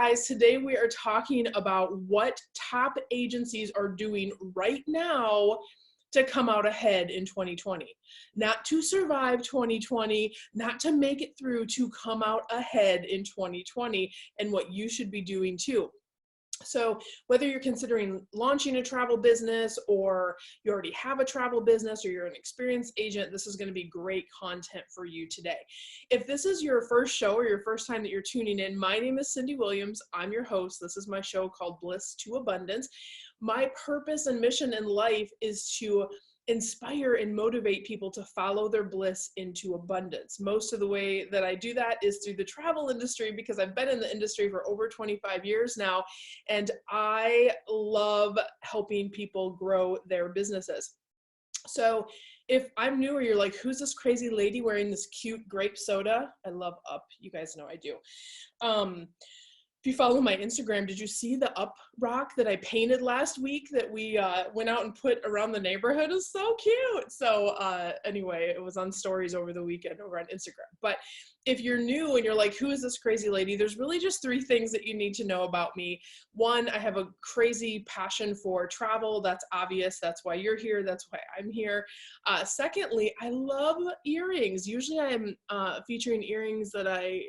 guys, today we are talking about what top agencies are doing right now to come out ahead in 2020. Not to survive 2020, not to make it through, to come out ahead in 2020, and what you should be doing too. So whether you're considering launching a travel business, or you already have a travel business, or you're an experienced agent, this is going to be great content for you today. If this is your first show or your first time that you're tuning in, my name is Cyndi Williams. I'm your host. This is my show called Bliss to Abundance. My purpose and mission in life is to inspire and motivate people to follow their bliss into abundance. Most of the way that I do that is through the travel industry, because I've been in the industry for over 25 years now, and I love helping people grow their businesses. So if I'm new, or you're like, who's this crazy lady wearing this cute grape soda? I love Up. You guys know I do. If you follow my Instagram, did you see the Up rock that I painted last week that we went out and put around the neighborhood? It's so cute. So anyway, it was on stories over the weekend over on Instagram. But if you're new and you're like, who is this crazy lady? There's really just 3 things that you need to know about me. 1, I have a crazy passion for travel. That's obvious. That's why you're here. That's why I'm here. Secondly, I love earrings. Usually I am featuring earrings that I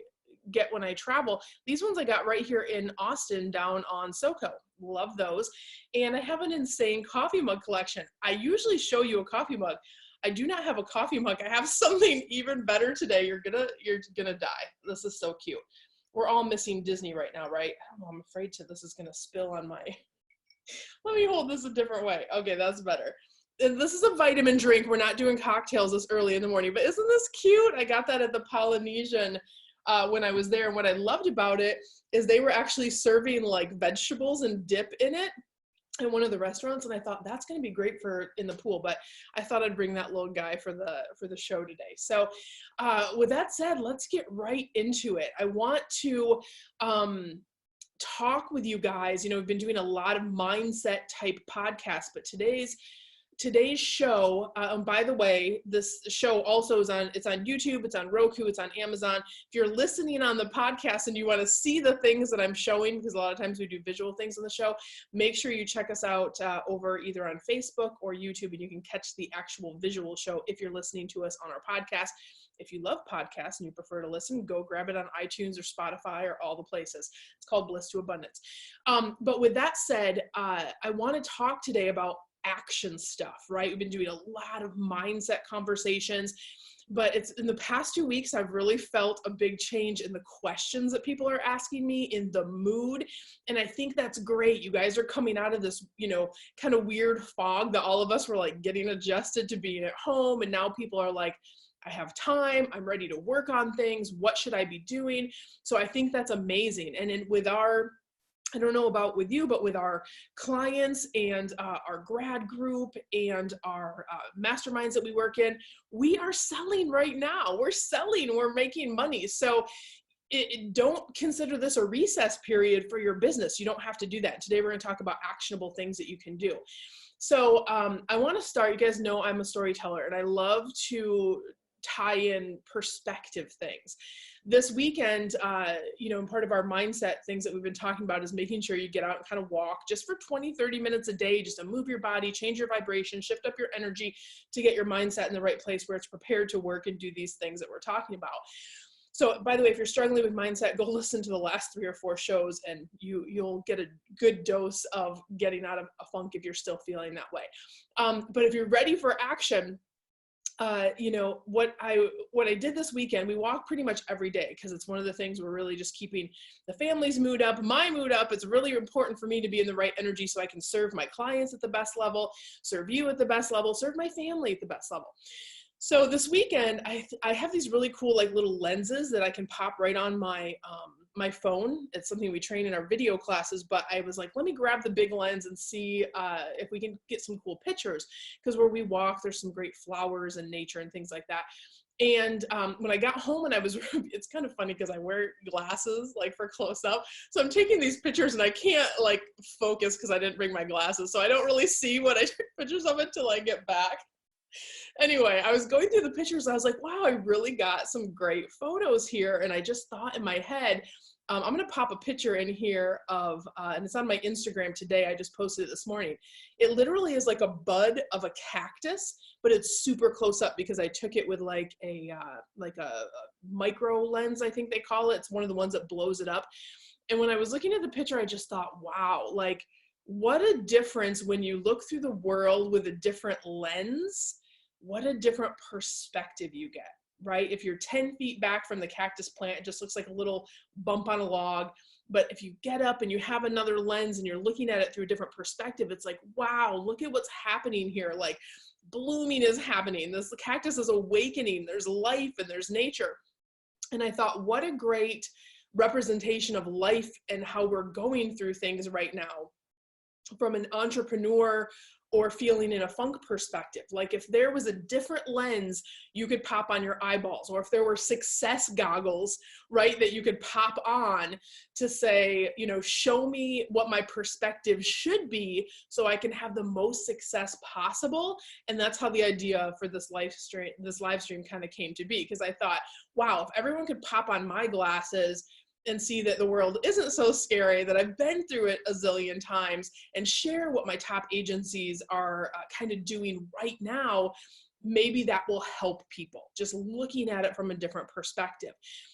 get when I travel. These ones I got right here in Austin down on SoCo. Love those. And I have an insane coffee mug collection. I usually show you a coffee mug. I do not have a coffee mug. I have something even better today. You're gonna die. This is so cute. We're all missing Disney right now, right? I don't know, I'm afraid this is gonna spill on my, let me hold this a different way. Okay, that's better. And this is a vitamin drink. We're not doing cocktails this early in the morning, but isn't this cute? I got that at the Polynesian when I was there. And what I loved about it is they were actually serving like vegetables and dip in it in one of the restaurants. And I thought that's going to be great for in the pool, but I thought I'd bring that little guy for the show today. So with that said, let's get right into it. I want to talk with you guys. You know, we've been doing a lot of mindset type podcasts, but today's show, by the way, this show also it's on YouTube, it's on Roku, it's on Amazon. If you're listening on the podcast and you want to see the things that I'm showing, because a lot of times we do visual things on the show, make sure you check us out over either on Facebook or YouTube, and you can catch the actual visual show if you're listening to us on our podcast. If you love podcasts and you prefer to listen, go grab it on iTunes or Spotify or all the places. It's called Bliss to Abundance. But with that said, I want to talk today about action stuff, right? We've been doing a lot of mindset conversations, but it's in the past 2 weeks, I've really felt a big change in the questions that people are asking me, in the mood. And I think that's great. You guys are coming out of this, you know, kind of weird fog that all of us were like getting adjusted to being at home. And now people are like, I have time, I'm ready to work on things. What should I be doing? So I think that's amazing. And with our, I don't know about with you, but with our clients and our grad group and our masterminds that we work in, we are selling right now. We're making money. So don't consider this a recess period for your business. You don't have to do that. Today, we're going to talk about actionable things that you can do. So I want to start, you guys know I'm a storyteller, and I love to tie in perspective things. This weekend, you know, part of our mindset things that we've been talking about is making sure you get out and kind of walk just for 20, 30 minutes a day, just to move your body, change your vibration, shift up your energy to get your mindset in the right place where it's prepared to work and do these things that we're talking about. So by the way, if you're struggling with mindset, go listen to the last 3 or 4 shows and you'll get a good dose of getting out of a funk if you're still feeling that way. But if you're ready for action, you know, what I did this weekend, we walk pretty much every day because it's one of the things we're really just keeping the family's mood up, my mood up. It's really important for me to be in the right energy so I can serve my clients at the best level, serve you at the best level, serve my family at the best level. So this weekend, I have these really cool like little lenses that I can pop right on my my phone. It's something we train in our video classes, but I was like, let me grab the big lens and see if we can get some cool pictures, because where we walk, there's some great flowers and nature and things like that. And when I got home and it's kind of funny because I wear glasses like for close up. So I'm taking these pictures and I can't like focus because I didn't bring my glasses. So I don't really see what I took pictures of until I get back. Anyway, I was going through the pictures and I was like, wow, I really got some great photos here. And I just thought in my head, I'm going to pop a picture in here of, and it's on my Instagram today. I just posted it this morning. It literally is like a bud of a cactus, but it's super close up because I took it with like a micro lens, I think they call it. It's one of the ones that blows it up. And when I was looking at the picture, I just thought, wow, like what a difference when you look through the world with a different lens, what a different perspective you get. Right? If you're 10 feet back from the cactus plant, it just looks like a little bump on a log. But if you get up and you have another lens and you're looking at it through a different perspective, it's like, wow, look at what's happening here. Like blooming is happening. This cactus is awakening. There's life and there's nature. And I thought, what a great representation of life and how we're going through things right now from an entrepreneur or feeling in a funk perspective. Like if there was a different lens you could pop on your eyeballs, or if there were success goggles, right, that you could pop on to say, you know, show me what my perspective should be so I can have the most success possible. And that's how the idea for this live stream kind of came to be, because I thought, wow, if everyone could pop on my glasses and see that the world isn't so scary, that I've been through it a zillion times, and share what my top agencies are kind of doing right now, maybe that will help people, just looking at it from a different perspective.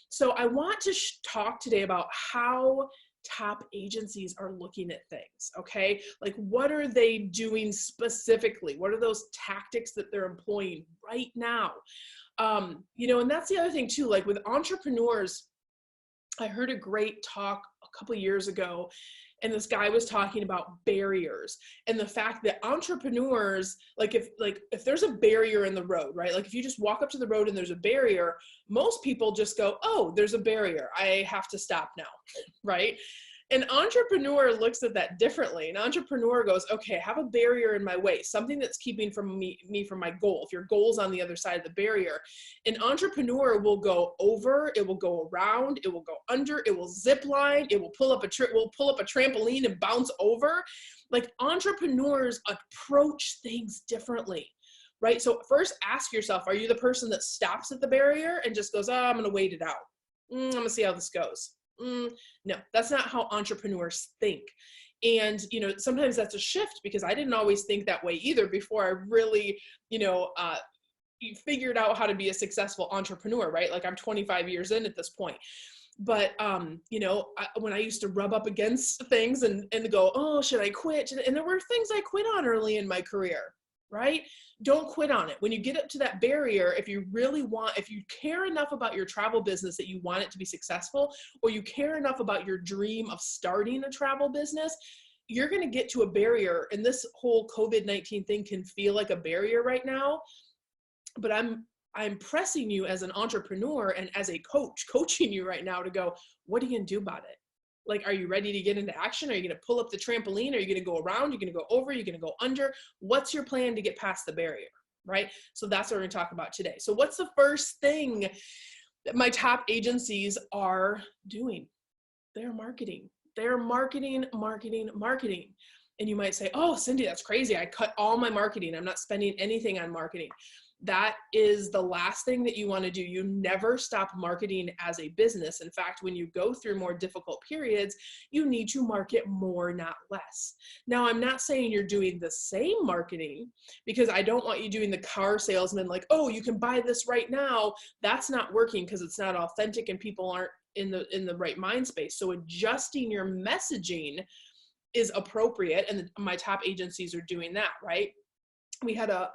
So I want to talk today about how top agencies are looking at things, okay? Like what are they doing specifically? What are those tactics that they're employing right now? You know, and that's the other thing too, like with entrepreneurs, I heard a great talk a couple years ago, and this guy was talking about barriers and the fact that entrepreneurs, like if there's a barrier in the road, right? Like if you just walk up to the road and there's a barrier, most people just go, oh, there's a barrier, I have to stop now, right? An entrepreneur looks at that differently. An entrepreneur goes, okay, I have a barrier in my way, something that's keeping me from my goal. If your goal's on the other side of the barrier, an entrepreneur will go over, it will go around, it will go under, it will zip line, it will pull up a trampoline and bounce over. Like entrepreneurs approach things differently, right? So first ask yourself, are you the person that stops at the barrier and just goes, oh, I'm going to wait it out. I'm going to see how this goes. No, that's not how entrepreneurs think. And, you know, sometimes that's a shift, because I didn't always think that way either before I really, you know, figured out how to be a successful entrepreneur, right? Like I'm 25 years in at this point. But, you know, when I used to rub up against things and go, oh, should I quit? And there were things I quit on early in my career, right? Don't quit on it. When you get up to that barrier, if you care enough about your travel business that you want it to be successful, or you care enough about your dream of starting a travel business, you're going to get to a barrier. And this whole COVID-19 thing can feel like a barrier right now, but I'm pressing you as an entrepreneur and as a coach, coaching you right now to go, what are you going to do about it? Like, are you ready to get into action? Are you going to pull up the trampoline? Are you going to go around? Are you going to go over? Are you going to go under? What's your plan to get past the barrier, right? So that's what we're going to talk about today. So what's the first thing that my top agencies are doing? They're marketing. They're marketing. And you might say, oh, Cyndi, that's crazy. I cut all my marketing. I'm not spending anything on marketing. That is the last thing that you want to do. You never stop marketing as a business. In fact, when you go through more difficult periods, you need to market more, not less. Now, I'm not saying you're doing the same marketing, because I don't want you doing the car salesman, like, oh, you can buy this right now. That's not working because it's not authentic and people aren't in the right mind space. So adjusting your messaging is appropriate. And my top agencies are doing that, right? We had a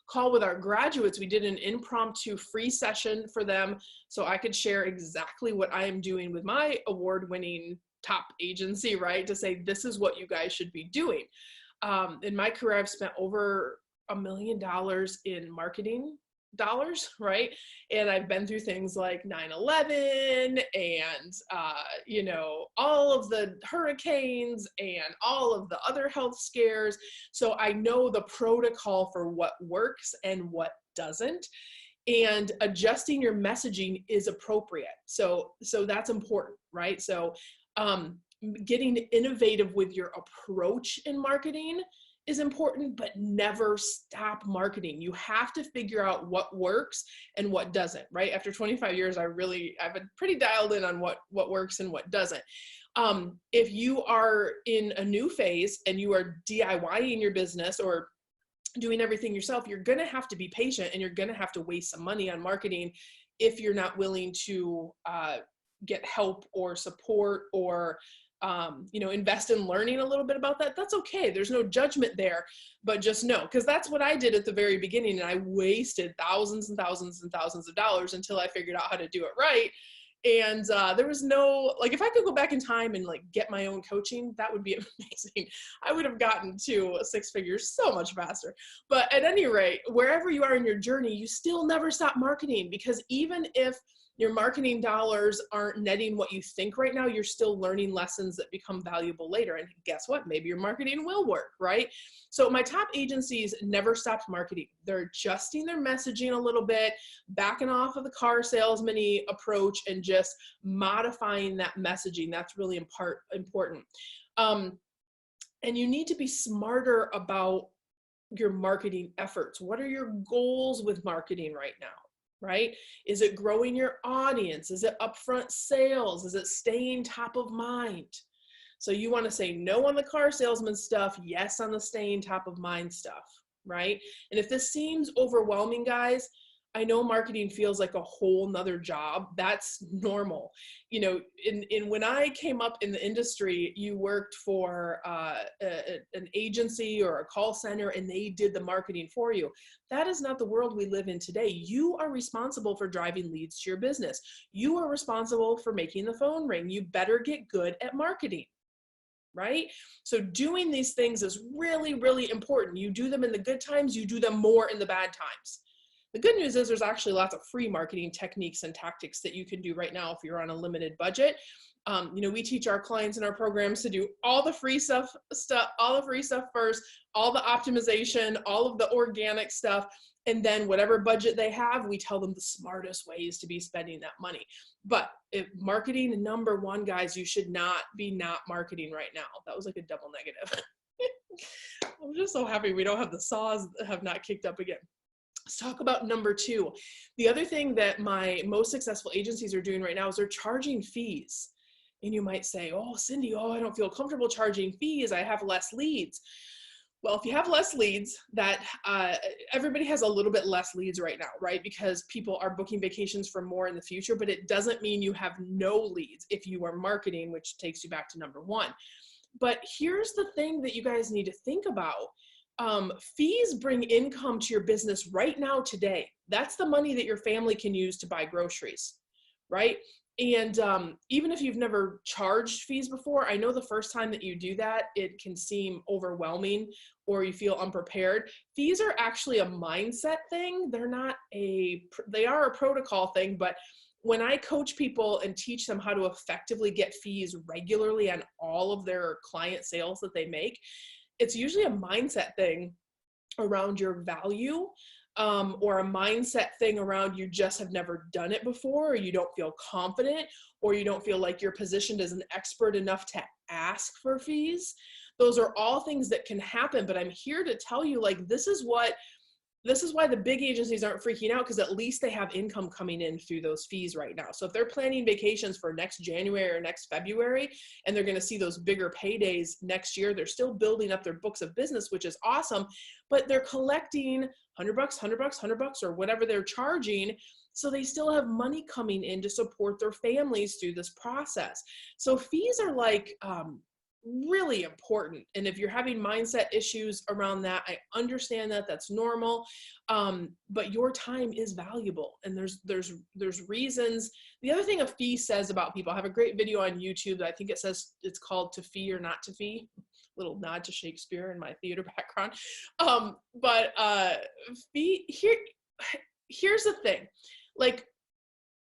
call with our graduates. We did an impromptu free session for them so I could share exactly what I am doing with my award-winning top agency, right? To say, this is what you guys should be doing. In my career, I've spent over $1 million in marketing dollars, right? And I've been through things like 9/11 and, you know, all of the hurricanes and all of the other health scares. So I know the protocol for what works and what doesn't. And adjusting your messaging is appropriate. So that's important, right? So getting innovative with your approach in marketing is important, but never stop marketing. You have to figure out what works and what doesn't, right? After 25 years, I've been pretty dialed in on what works and what doesn't. If you are in a new phase and you are DIYing your business or doing everything yourself, you're going to have to be patient, and you're going to have to waste some money on marketing if you're not willing to get help or support or invest in learning a little bit about that. That's okay. There's no judgment there, but just know, because that's what I did at the very beginning, and I wasted thousands and thousands and thousands of dollars until I figured out how to do it right. And there was no, like, if I could go back in time and like get my own coaching, that would be amazing. I would have gotten to 6 figures so much faster. But at any rate, wherever you are in your journey, you still never stop marketing, because even if your marketing dollars aren't netting what you think right now, you're still learning lessons that become valuable later. And guess what? Maybe your marketing will work, right? So my top agencies never stopped marketing. They're adjusting their messaging a little bit, backing off of the car salesman-y approach, and just modifying that messaging. That's really important. And you need to be smarter about your marketing efforts. What are your goals with marketing right now? Right? Is it growing your audience? Is it upfront sales? Is it staying top of mind? So you want to say no on the car salesman stuff, yes on the staying top of mind stuff, right? And if this seems overwhelming, guys, I know marketing feels like a whole nother job. That's normal. When I came up in the industry, you worked for an agency or a call center, and they did the marketing for you. That is not the world we live in today. You are responsible for driving leads to your business. You are responsible for making the phone ring. You better get good at marketing, right? So doing these things is really, really important. You do them in the good times, you do them more in the bad times. The good news is there's actually lots of free marketing techniques and tactics that you can do right now if you're on a limited budget. We teach our clients in our programs to do all the free stuff first, all the optimization, all of the organic stuff, and then whatever budget they have, we tell them the smartest ways to be spending that money. But if marketing, number one, guys, you should not be not marketing right now. That was like a double negative. I'm just so happy we don't have the saws that have not kicked up again. Let's talk about number 2. The other thing that my most successful agencies are doing right now is they're charging fees. And you might say, oh, Cyndi, I don't feel comfortable charging fees. I have less leads. Well, if you have less leads, everybody has a little bit less leads right now, right? Because people are booking vacations for more in the future, but it doesn't mean you have no leads if you are marketing, which takes you back to number 1. But here's the thing that you guys need to think about. Fees bring income to your business right now, today. That's the money that your family can use to buy groceries, right? And even if you've never charged fees before, I know the first time that you do that, it can seem overwhelming or you feel unprepared. Fees are actually a mindset thing. They are a protocol thing, but when I coach people and teach them how to effectively get fees regularly on all of their client sales that they make, it's usually a mindset thing around your value, or a mindset thing around you just have never done it before, or you don't feel confident, or you don't feel like you're positioned as an expert enough to ask for fees. Those are all things that can happen, but I'm here to tell you, like, this is why the big agencies aren't freaking out, because at least they have income coming in through those fees right now. So if they're planning vacations for next January or next February, and they're going to see those bigger paydays next year, they're still building up their books of business, which is awesome, but they're collecting $100, or whatever they're charging. So they still have money coming in to support their families through this process. So fees are like, really important. And if you're having mindset issues around that, I understand that. That's normal. But your time is valuable, and there's reasons. The other thing a fee says about people, I have a great video on YouTube that I think it's called To Fee or Not to Fee. Little nod to Shakespeare in my theater background. Here's the thing. Like,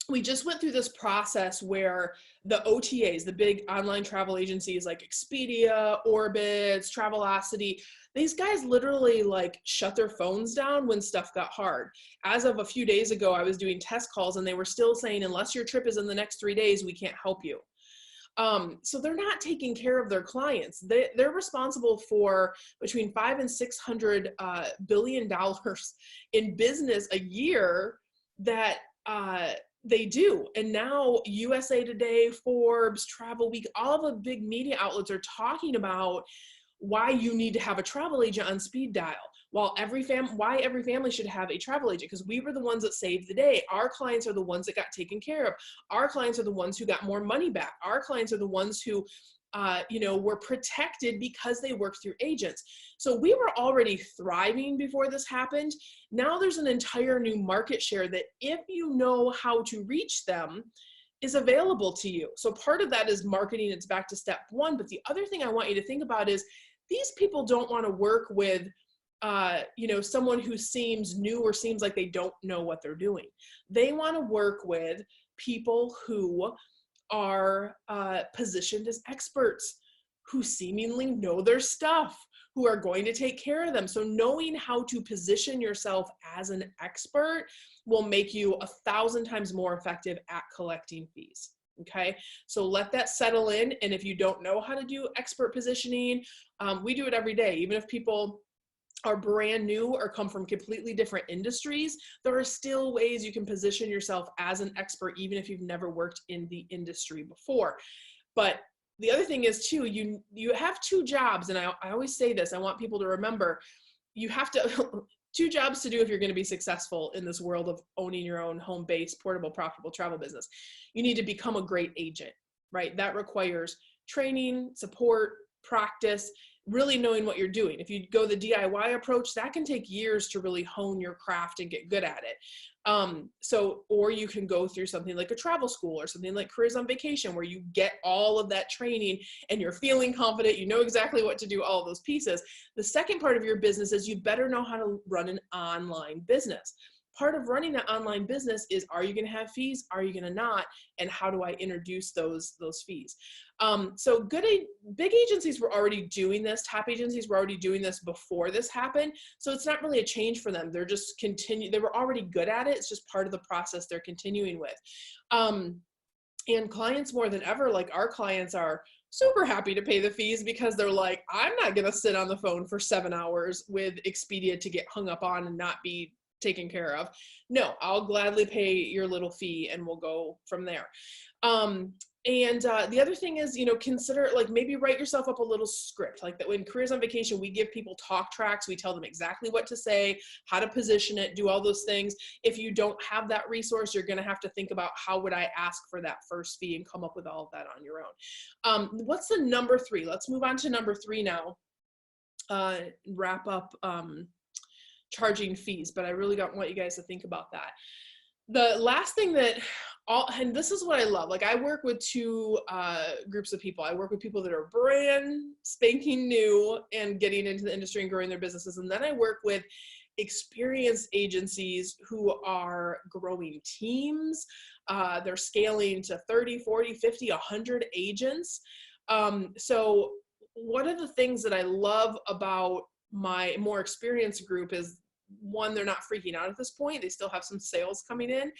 we just went through this process where the OTAs, the big online travel agencies like Expedia, Orbitz, Travelocity, these guys literally like shut their phones down when stuff got hard. As of a few days ago, I was doing test calls and they were still saying, unless your trip is in the next 3 days, we can't help you. So they're not taking care of their clients. They're responsible for between $500 and $600 billion in business a year that they do. And now USA Today, Forbes, Travel Week, all the big media outlets are talking about why you need to have a travel agent on speed dial. Why every family should have a travel agent, because we were the ones that saved the day. Our clients are the ones that got taken care of. Our clients are the ones who got more money back. Our clients are the ones who were protected because they worked through agents. So we were already thriving before this happened. Now there's an entire new market share that, if you know how to reach them, is available to you. So part of that is marketing. It's back to step one. But the other thing I want you to think about is, these people don't want to work with someone who seems new or seems like they don't know what they're doing. They want to work with people who are positioned as experts, who seemingly know their stuff, who are going to take care of them. So knowing how to position yourself as an expert will make you 1,000 times more effective at collecting fees. Okay, so let that settle in. And if you don't know how to do expert positioning, we do it every day. Even if people are brand new or come from completely different industries, there are still ways you can position yourself as an expert, even if you've never worked in the industry before. But the other thing is too, you have two jobs. And I always say this, I want people to remember, you have to, two jobs to do if you're going to be successful in this world of owning your own home-based, portable, profitable travel business. You need to become a great agent, right? That requires training, support, practice, really knowing what you're doing. If you go the DIY approach, that can take years to really hone your craft and get good at it. Or you can go through something like a travel school or something like Careers on Vacation, where you get all of that training and you're feeling confident, you know exactly what to do, all of those pieces. The second part of your business is you better know how to run an online business. Part of running an online business is, are you going to have fees? Are you going to not? And how do I introduce those fees? So big agencies were already doing this. Top agencies were already doing this before this happened. So it's not really a change for them. They're just they were already good at it. It's just part of the process they're continuing with. And clients, more than ever, like our clients, are super happy to pay the fees, because they're like, I'm not going to sit on the phone for 7 hours with Expedia to get hung up on and not be taken care of. No, I'll gladly pay your little fee and we'll go from there. The other thing is, consider, like, maybe write yourself up a little script. Like that, when Careers on Vacation, we give people talk tracks. We tell them exactly what to say, how to position it, do all those things. If you don't have that resource, you're going to have to think about, how would I ask for that first fee, and come up with all of that on your own. What's the number 3? Let's move on to number 3 now. Wrap up charging fees, but I really don't want you guys to think about that. The last thing and this is what I love, like, I work with two groups of people. I work with people that are brand spanking new and getting into the industry and growing their businesses. And then I work with experienced agencies who are growing teams. They're scaling to 30, 40, 50, 100 agents. So one of the things that I love about my more experienced group is, one, they're not freaking out at this point. They still have some sales coming in,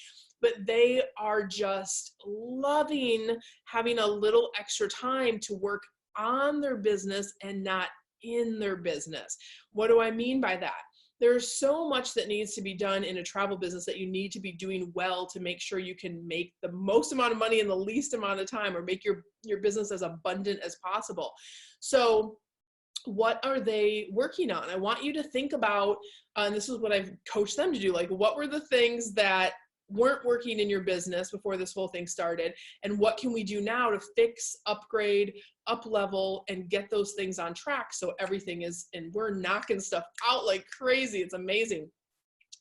but they are just loving having a little extra time to work on their business and not in their business. What do I mean by that? There's so much that needs to be done in a travel business that you need to be doing well to make sure you can make the most amount of money in the least amount of time, or make your business as abundant as possible. So what are they working on? I want you to think about, and this is what I've coached them to do, like, what were the things that weren't working in your business before this whole thing started, and what can we do now to fix, upgrade, up level, and get those things on track so everything is, and we're knocking stuff out like crazy. It's amazing.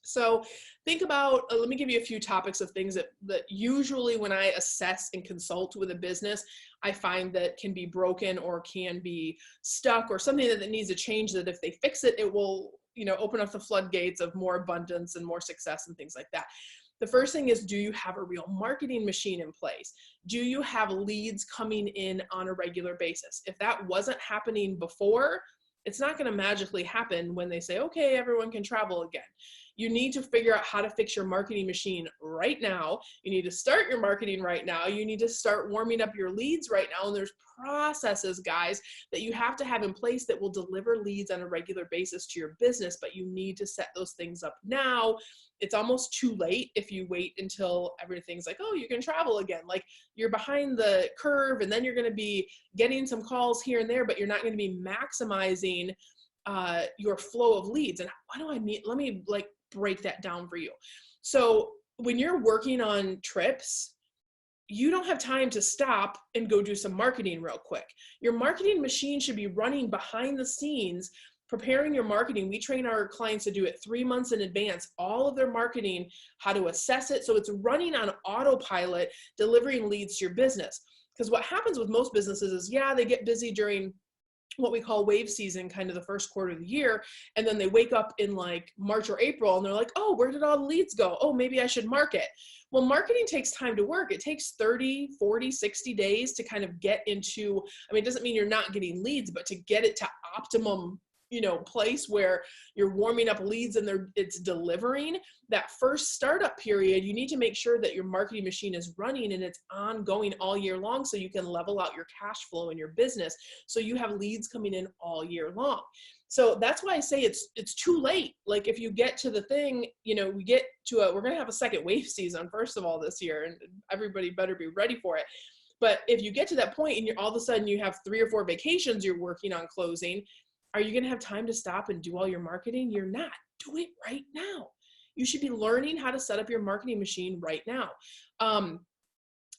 So think about, let me give you a few topics of things that usually when I assess and consult with a business, I find that can be broken or can be stuck, or something that needs to change, that if they fix it, it will, open up the floodgates of more abundance and more success and things like that. The first thing is, do you have a real marketing machine in place? Do you have leads coming in on a regular basis? If that wasn't happening before, it's not going to magically happen when they say, okay, everyone can travel again. You need to figure out how to fix your marketing machine right now. You need to start your marketing right now. You need to start warming up your leads right now. And there's processes, guys, that you have to have in place that will deliver leads on a regular basis to your business, but you need to set those things up now. It's almost too late if you wait until everything's like, oh, you can travel again. Like, you're behind the curve, and then you're going to be getting some calls here and there, but you're not going to be maximizing your flow of leads. And what do I mean? Let me like break that down for you. So when you're working on trips, you don't have time to stop and go do some marketing real quick. Your marketing machine should be running behind the scenes, preparing your marketing. We train our clients to do it 3 months in advance, all of their marketing, how to assess it. So it's running on autopilot, delivering leads to your business. Because what happens with most businesses is, yeah, they get busy during what we call wave season, kind of the first quarter of the year. And then they wake up in like March or April and they're like, oh, where did all the leads go? Oh, maybe I should market. Well, marketing takes time to work. It takes 30, 40, 60 days to kind of get into, I mean, it doesn't mean you're not getting leads, but to get it to optimum, place where you're warming up leads and it's delivering. That first startup period, you need to make sure that your marketing machine is running and it's ongoing all year long, so you can level out your cash flow in your business, so you have leads coming in all year long. So that's why I say it's too late. Like, if you get to the thing, we're going to have a second wave season, first of all, this year, and everybody better be ready for it. But if you get to that point and all of a sudden you have 3 or 4 vacations you're working on closing, are you going to have time to stop and do all your marketing? You're not. Do it right now. You should be learning how to set up your marketing machine right now.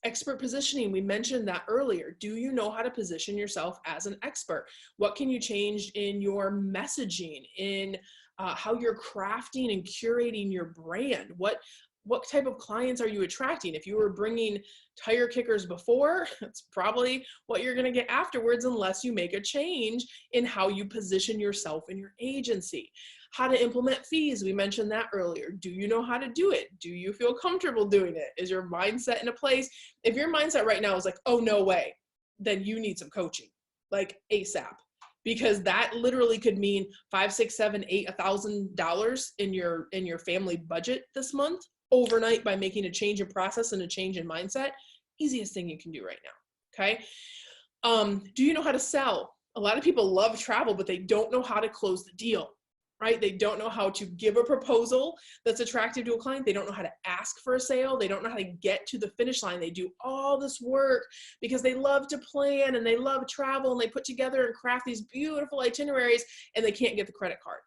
Expert positioning, we mentioned that earlier. Do you know how to position yourself as an expert? What can you change in your messaging, in how you're crafting and curating your brand? What type of clients are you attracting? If you were bringing tire kickers before, that's probably what you're going to get afterwards, unless you make a change in how you position yourself in your agency. How to implement fees, we mentioned that earlier. Do you know how to do it? Do you feel comfortable doing it? Is your mindset in a place? If your mindset right now is like, oh, no way, then you need some coaching, like ASAP. Because that literally could mean $5, $6, $7, $8, $1,000 in your family budget this month, overnight, by making a change in process and a change in mindset. Easiest thing you can do right now. Okay. Do you know how to sell? A lot of people love travel, but they don't know how to close the deal, right? They don't know how to give a proposal that's attractive to a client. They don't know how to ask for a sale. They don't know how to get to the finish line. They do all this work because they love to plan and they love travel, and they put together and craft these beautiful itineraries, and they can't get the credit card,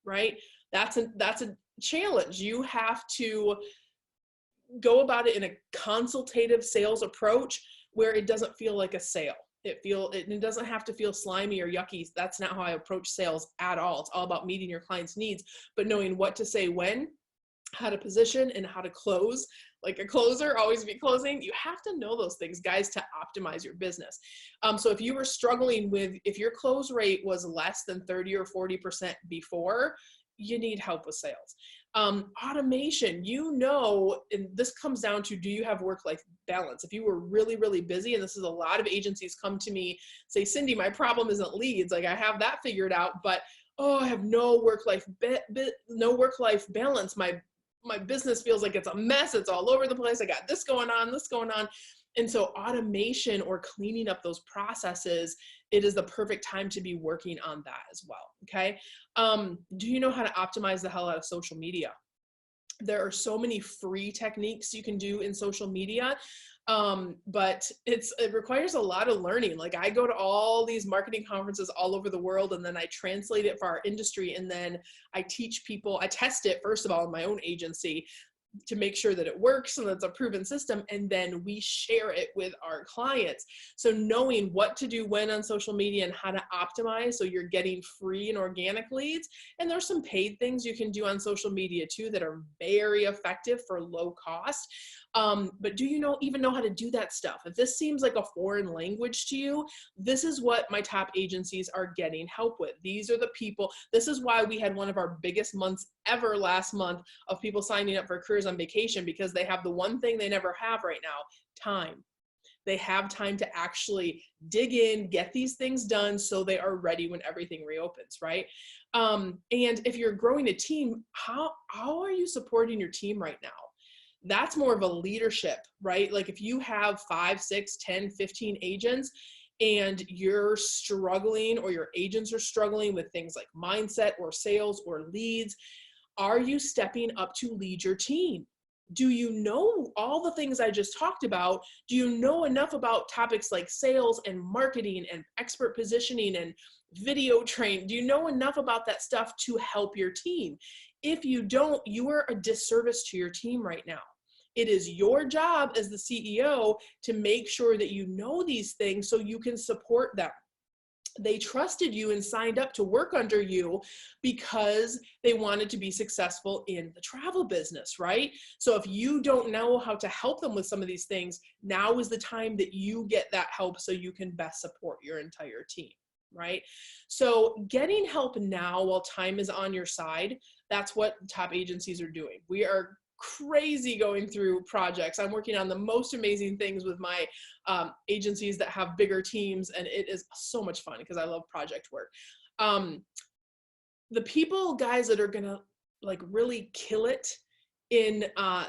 right? That's a challenge. You have to go about it in a consultative sales approach where it doesn't feel like a sale. It doesn't have to feel slimy or yucky. That's not how I approach sales at all. It's all about meeting your client's needs, but knowing what to say when, how to position, and how to close. Like a closer, always be closing. You have to know those things, guys, to optimize your business. So if you were struggling if your close rate was less than 30 or 40% before, you need help with sales. Automation, and this comes down to, do you have work-life balance? If you were really, really busy, and this is a lot of agencies come to me, say, Cyndi, my problem isn't leads. Like, I have that figured out, but, I have no work-life balance. My business feels like it's a mess. It's all over the place. I got this going on. And so automation, or cleaning up those processes, it is the perfect time to be working on that as well. Okay. Do you know how to optimize the hell out of social media? There are so many free techniques you can do in social media. But it requires a lot of learning. Like, I go to all these marketing conferences all over the world, and then I translate it for our industry. And then I teach people, I test it, first of all, in my own agency to make sure that it works and that's a proven system. And then we share it with our clients. So knowing what to do when on social media and how to optimize, so you're getting free and organic leads. And there's some paid things you can do on social media too that are very effective for low cost. But do you even know how to do that stuff? If this seems like a foreign language to you, this is what my top agencies are getting help with. These are the people. This is why we had one of our biggest months ever last month of people signing up for careers on vacation, because they have the one thing they never have right now: time. They have time to actually dig in, get these things done, so they are ready when everything reopens, right? And if you're growing a team, how are you supporting your team right now? That's more of a leadership, right? Like if you have 5, 6, 10, 15 agents and you're struggling, or your agents are struggling with things like mindset or sales or leads, are you stepping up to lead your team? Do you know all the things I just talked about? Do you know enough about topics like sales and marketing and expert positioning and video train? Do you know enough about that stuff to help your team? If you don't, you are a disservice to your team right now. It is your job as the CEO to make sure that you know these things so you can support them. They trusted you and signed up to work under you because they wanted to be successful in the travel business, right? So if you don't know how to help them with some of these things, now is the time that you get that help so you can best support your entire team, right? So getting help now while time is on your side, that's what top agencies are doing. We are crazy going through projects. I'm working on the most amazing things with my agencies that have bigger teams, and it is so much fun because I love project work. The people, guys, that are gonna like really kill it in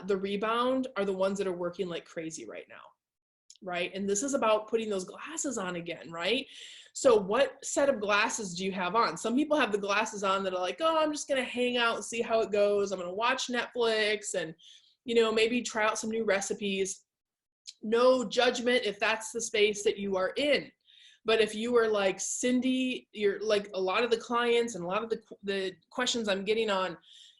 the rebound are the ones that are working like crazy right now, right? And this is about putting those glasses on again, right? So what set of glasses do you have on? Some people have the glasses on that are like, oh, I'm just going to hang out and see how it goes. I'm going to watch Netflix and, you know, maybe try out some new recipes. No judgment if that's the space that you are in. But if you are like Cyndi, you're like a lot of the clients and a lot of the questions I'm getting on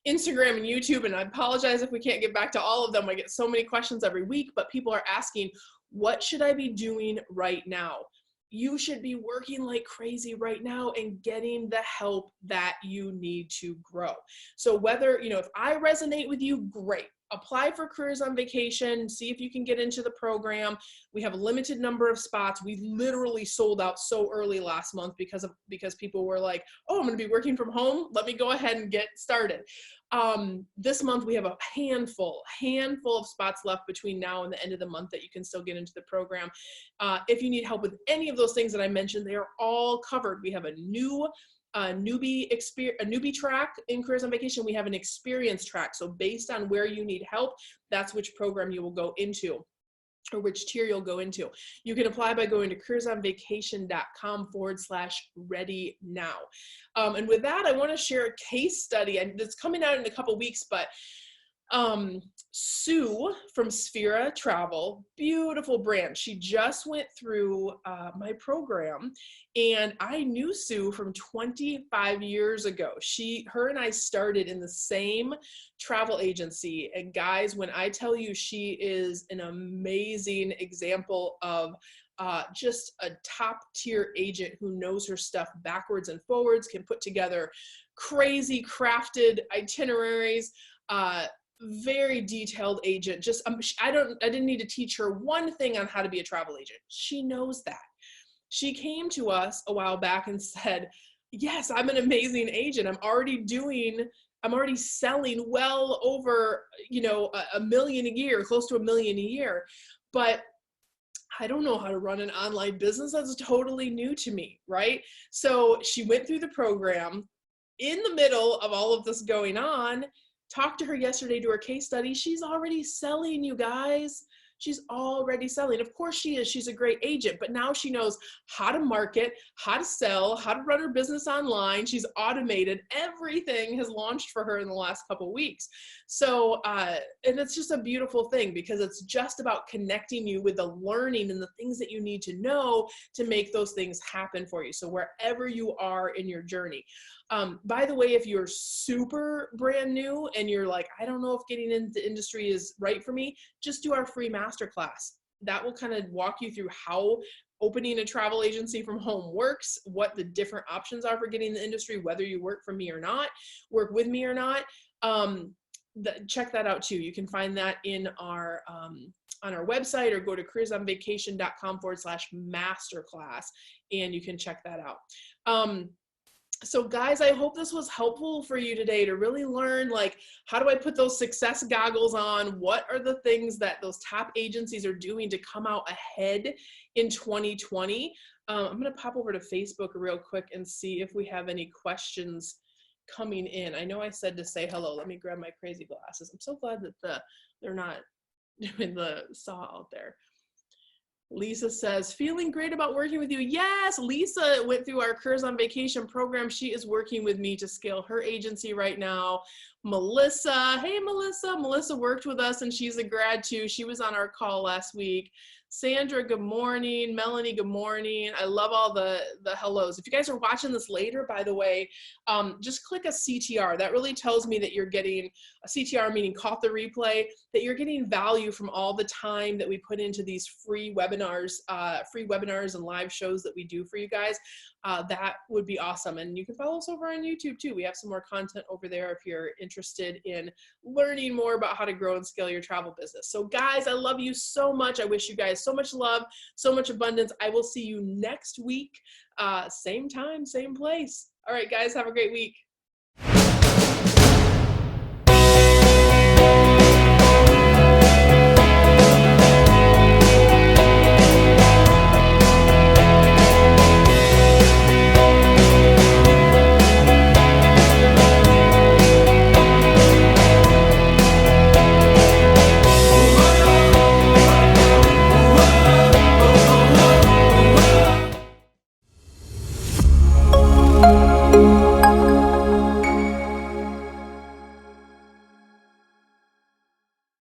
Instagram and YouTube, and I apologize if we can't get back to all of them. I get so many questions every week, but people are asking, what should I be doing right now? You should be working like crazy right now and getting the help that you need to grow. So whether, you know, if I resonate with you, great. Apply for Careers on Vacation, see if you can get into the program. We have a limited number of spots. We literally sold out so early last month because people were like, oh, I'm going to be working from home. Let me go ahead and get started. This month we have a handful of spots left between now and the end of the month that you can still get into the program. If you need help with any of those things that I mentioned, they are all covered. We have a newbie track in Careers on Vacation. We have an experience track. So based on where you need help, that's which program you will go into, or which tier you'll go into. You can apply by going to careersonvacation.com/ready now. And with that, I want to share a case study, and it's coming out in a couple weeks, but Sue from Sphera Travel, beautiful brand. She just went through my program, and I knew Sue from 25 years ago. Her and I started in the same travel agency. And guys, when I tell you she is an amazing example of just a top tier agent who knows her stuff backwards and forwards, can put together crazy crafted itineraries, very detailed agent. Just I didn't need to teach her one thing on how to be a travel agent. She knows that. She came to us a while back and said, yes, I'm an amazing agent. I'm already selling well over, $1 million a year, close to $1 million a year, but I don't know how to run an online business. That's totally new to me, right? So she went through the program. In the middle of all of this going on, talked to her yesterday, do her case study. She's already selling, you guys. She's already selling. Of course she is. She's a great agent, but now she knows how to market, how to sell, how to run her business online. She's automated. Everything has launched for her in the last couple of weeks. So, and it's just a beautiful thing because it's just about connecting you with the learning and the things that you need to know to make those things happen for you. So wherever you are in your journey. By the way, if you're super brand new and you're like, I don't know if getting into the industry is right for me, just do our free masterclass. That will kind of walk you through how opening a travel agency from home works, what the different options are for getting in the industry, whether you work for me or not, work with me or not. Check that out too. You can find that in our on our website, or go to careersonvacation.com/masterclass, and you can check that out. So guys, I hope this was helpful for you today to really learn, like, how do I put those success goggles on? What are the things that those top agencies are doing to come out ahead in 2020? I'm going to pop over to Facebook real quick and see if we have any questions coming in. I know I said to say hello. Let me grab my crazy glasses. I'm so glad that they're not doing the saw out there. Lisa says, feeling great about working with you. Yes, Lisa went through our Curves on Vacation program. She is working with me to scale her agency right now. Melissa, hey Melissa. Melissa worked with us and she's a grad too. She was on our call last week. Sandra, good morning. Melanie, good morning. I love all the hellos. If you guys are watching this later, by the way, just click a CTR. That really tells me that you're getting a CTR, meaning caught the replay, that you're getting value from all the time that we put into these free webinars and live shows that we do for you guys. That would be awesome. And you can follow us over on YouTube too. We have some more content over there if you're interested in learning more about how to grow and scale your travel business. So guys, I love you so much. I wish you guys so much love, so much abundance. I will see you next week, same time, same place. All right, guys, have a great week.